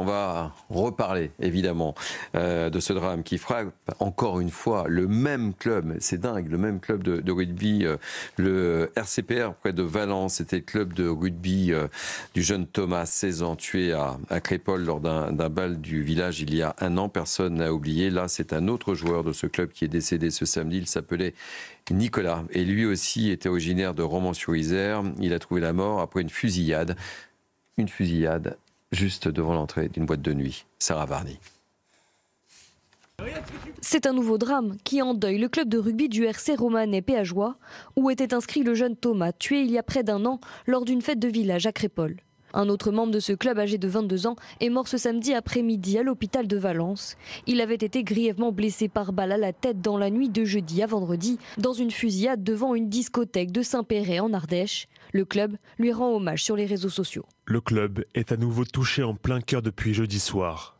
va reparler évidemment de ce drame qui frappe encore une fois le même club, c'est dingue, le même club de rugby, le RCPR près de Valence. C'était le club de rugby du jeune Thomas, 16 ans, tué à Crépol lors d'un bal du village il y a un an. Personne n'a oublié. Là, c'est un autre joueur de ce club qui est décédé ce samedi. Il s'appelait Nicolas et lui aussi était originaire de Romans-sur-Isère. Il a trouvé la mort après une fusillade juste devant l'entrée d'une boîte de nuit. Sarah Varny. C'est un nouveau drame qui endeuille le club de rugby du RC Romanais Péageois, où était inscrit le jeune Thomas, tué il y a près d'un an lors d'une fête de village à Crépol. Un autre membre de ce club âgé de 22 ans est mort ce samedi après-midi à l'hôpital de Valence. Il avait été grièvement blessé par balle à la tête dans la nuit de jeudi à vendredi dans une fusillade devant une discothèque de Saint-Péret en Ardèche. Le club lui rend hommage sur les réseaux sociaux. Le club est à nouveau touché en plein cœur depuis jeudi soir.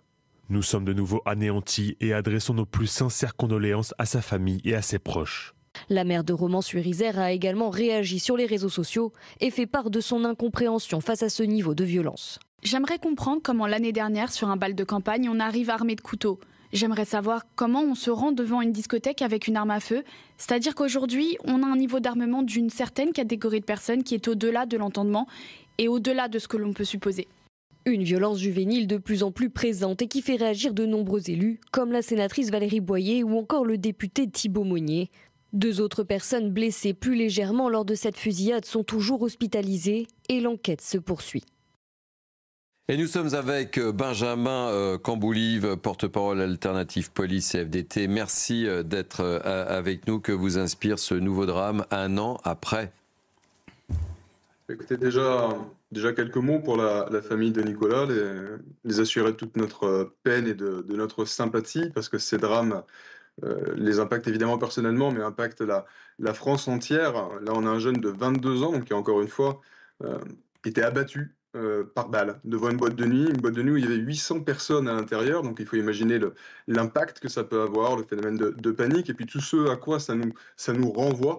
Nous sommes de nouveau anéantis et adressons nos plus sincères condoléances à sa famille et à ses proches. La maire de Romans-sur-Isère a également réagi sur les réseaux sociaux et fait part de son incompréhension face à ce niveau de violence. J'aimerais comprendre comment l'année dernière, sur un bal de campagne, on arrive armé de couteaux. J'aimerais savoir comment on se rend devant une discothèque avec une arme à feu. C'est-à-dire qu'aujourd'hui, on a un niveau d'armement d'une certaine catégorie de personnes qui est au-delà de l'entendement et au-delà de ce que l'on peut supposer. Une violence juvénile de plus en plus présente et qui fait réagir de nombreux élus, comme la sénatrice Valérie Boyer ou encore le député Thibault Monnier. 2 autres personnes blessées plus légèrement lors de cette fusillade sont toujours hospitalisées et l'enquête se poursuit. Et nous sommes avec Benjamin Camboulive, porte-parole alternative police et FDT. Merci d'être avec nous. Que vous inspire ce nouveau drame un an après? Écoutez, déjà quelques mots pour la famille de Nicolas, les assurer de toute notre peine et de notre sympathie, parce que ces drames les impactent évidemment personnellement, mais impactent la France entière. Là, on a un jeune de 22 ans, donc qui, encore une fois, était abattu par balle devant une boîte de nuit où il y avait 800 personnes à l'intérieur, donc il faut imaginer l'impact que ça peut avoir, le phénomène de panique, et puis tout ce à quoi ça nous renvoie.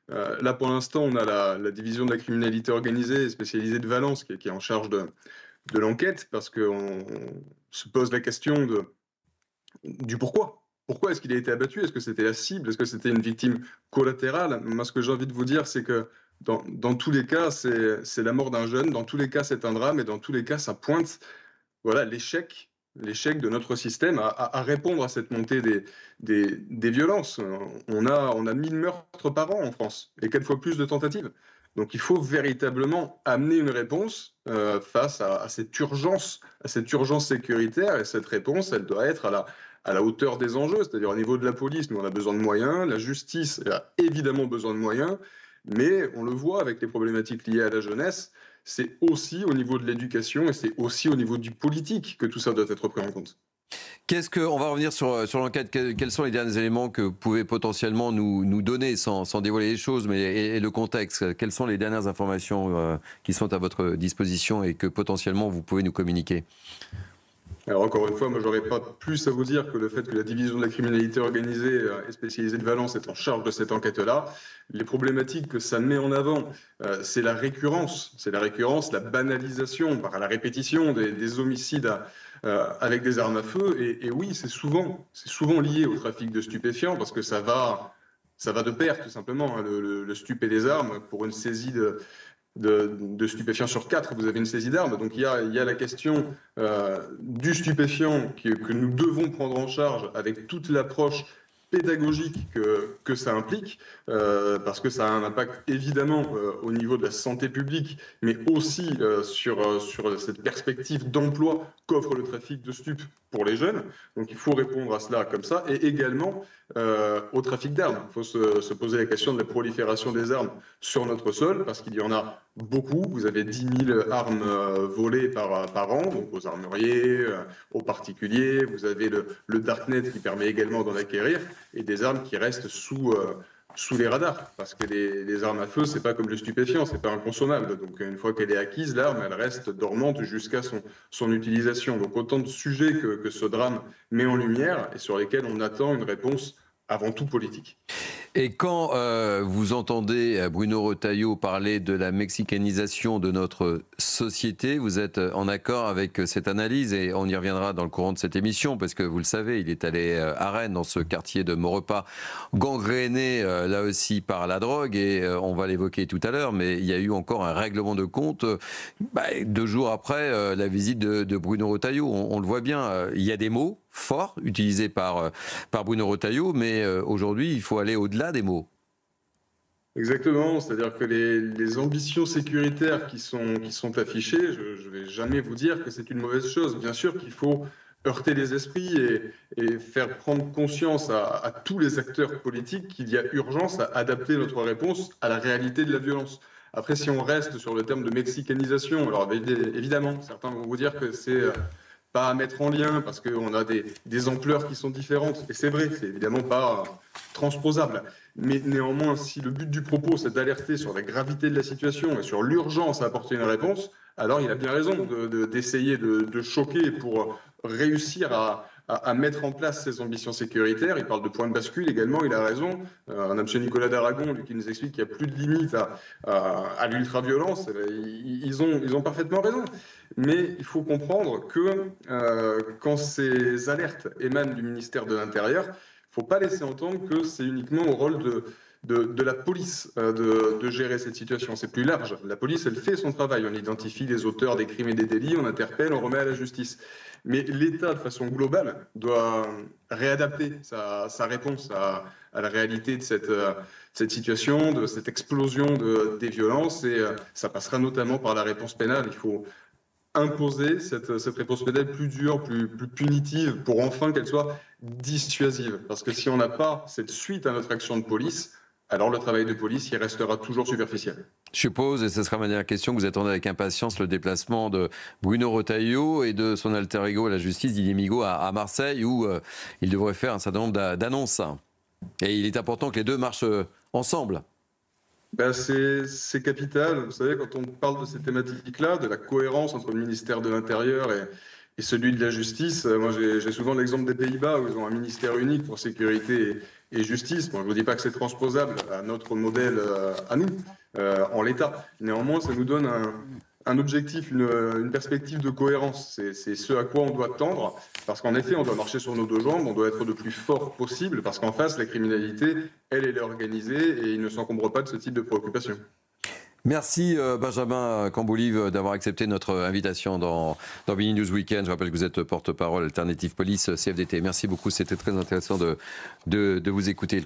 Là, pour l'instant, on a la division de la criminalité organisée spécialisée de Valence qui est en charge de l'enquête, parce qu'on se pose la question du pourquoi. Pourquoi est-ce qu'il a été abattu? Est-ce que c'était la cible? Est-ce que c'était une victime collatérale? Moi, ce que j'ai envie de vous dire, c'est que dans tous les cas, c'est la mort d'un jeune. Dans tous les cas, c'est un drame. Et dans tous les cas, ça pointe l'échec de notre système à répondre à cette montée des violences. On a 1000 meurtres par an en France et 4 fois plus de tentatives. Donc il faut véritablement amener une réponse face à cette urgence sécuritaire. Et cette réponse, elle doit être à la hauteur des enjeux, c'est-à-dire au niveau de la police, nous on a besoin de moyens, la justice elle a évidemment besoin de moyens, mais on le voit avec les problématiques liées à la jeunesse, c'est aussi au niveau de l'éducation et c'est aussi au niveau du politique que tout ça doit être pris en compte. On va revenir sur l'enquête. Quels sont les derniers éléments que vous pouvez potentiellement nous donner sans dévoiler les choses, mais et le contexte? Quelles sont les dernières informations qui sont à votre disposition et que potentiellement vous pouvez nous communiquer? Alors encore une fois, moi j'aurais pas plus à vous dire que le fait que la division de la criminalité organisée et spécialisée de Valence est en charge de cette enquête-là. Les problématiques que ça met en avant, c'est la récurrence, la banalisation, par la répétition des homicides avec des armes à feu. Et oui, c'est souvent lié au trafic de stupéfiants parce que ça va de pair tout simplement. Le stup et les armes pour une saisie de stupéfiants sur 4, vous avez une saisie d'armes. Donc il y a la question du stupéfiant que nous devons prendre en charge avec toute l'approche pédagogique que ça implique, parce que ça a un impact évidemment au niveau de la santé publique, mais aussi sur cette perspective d'emploi qu'offre le trafic de stupes pour les jeunes. Donc il faut répondre à cela comme ça, et également au trafic d'armes. Il faut se poser la question de la prolifération des armes sur notre sol, parce qu'il y en a beaucoup. Vous avez 10 000 armes volées par an, donc aux armuriers, aux particuliers. Vous avez le Darknet qui permet également d'en acquérir, et des armes qui restent sous les radars, parce que les armes à feu, c'est pas comme le stupéfiant, c'est pas inconsommable. Donc une fois qu'elle est acquise, l'arme, elle reste dormante jusqu'à son utilisation. Donc autant de sujets que ce drame met en lumière et sur lesquels on attend une réponse avant tout politique. Et quand vous entendez Bruno Retailleau parler de la mexicanisation de notre société, vous êtes en accord avec cette analyse, et on y reviendra dans le courant de cette émission, parce que vous le savez, il est allé à Rennes, dans ce quartier de Maurepas, gangréné là aussi par la drogue, et on va l'évoquer tout à l'heure, mais il y a eu encore un règlement de compte 2 jours après la visite de Bruno Retailleau. On le voit bien, il y a des mots forts utilisés par Bruno Retailleau, mais aujourd'hui, il faut aller au-delà des mots. Exactement, c'est-à-dire que les ambitions sécuritaires qui sont affichées, je ne vais jamais vous dire que c'est une mauvaise chose. Bien sûr qu'il faut heurter les esprits et faire prendre conscience à tous les acteurs politiques qu'il y a urgence à adapter notre réponse à la réalité de la violence. Après, si on reste sur le terme de mexicanisation, alors évidemment, certains vont vous dire que c'est pas à mettre en lien parce qu'on a des ampleurs qui sont différentes. Et c'est vrai, c'est évidemment pas transposable. Mais néanmoins, si le but du propos, c'est d'alerter sur la gravité de la situation et sur l'urgence à apporter une réponse, alors il a bien raison d'essayer de choquer pour réussir à mettre en place ses ambitions sécuritaires. Il parle de point de bascule également, il a raison. Un M. Nicolas d'Aragon, lui, qui nous explique qu'il n'y a plus de limite à l'ultra-violence, ils ont parfaitement raison. Mais il faut comprendre que quand ces alertes émanent du ministère de l'Intérieur, il ne faut pas laisser entendre que c'est uniquement au rôle de la police de gérer cette situation. C'est plus large. La police, elle fait son travail. On identifie les auteurs des crimes et des délits, on interpelle, on remet à la justice. Mais l'État, de façon globale, doit réadapter sa réponse à la réalité de cette situation, de cette explosion des violences. Et ça passera notamment par la réponse pénale. Il faut imposer cette réponse pénale plus dure, plus punitive, pour enfin qu'elle soit dissuasive. Parce que si on n'a pas cette suite à notre action de police, alors le travail de police, il restera toujours superficiel. Je suppose, et ce sera ma dernière question, que vous attendez avec impatience le déplacement de Bruno Retailleau et de son alter ego à la justice, Didier Migaud, à Marseille, où il devrait faire un certain nombre d'annonces. Et il est important que les deux marchent ensemble. C'est capital. Vous savez, quand on parle de ces thématiques-là, de la cohérence entre le ministère de l'Intérieur et celui de la justice, moi j'ai souvent l'exemple des Pays-Bas où ils ont un ministère unique pour sécurité et justice. Bon, je ne vous dis pas que c'est transposable à notre modèle à nous, en l'État. Néanmoins, ça nous donne un objectif, une perspective de cohérence. C'est ce à quoi on doit tendre, parce qu'en effet, on doit marcher sur nos deux jambes, on doit être le plus fort possible, parce qu'en face, la criminalité, elle est organisée et il ne s'encombre pas de ce type de préoccupation. Merci Benjamin Camboulive d'avoir accepté notre invitation dans Bini News Weekend. Je rappelle que vous êtes porte-parole Alternative Police CFDT. Merci beaucoup, c'était très intéressant de vous écouter.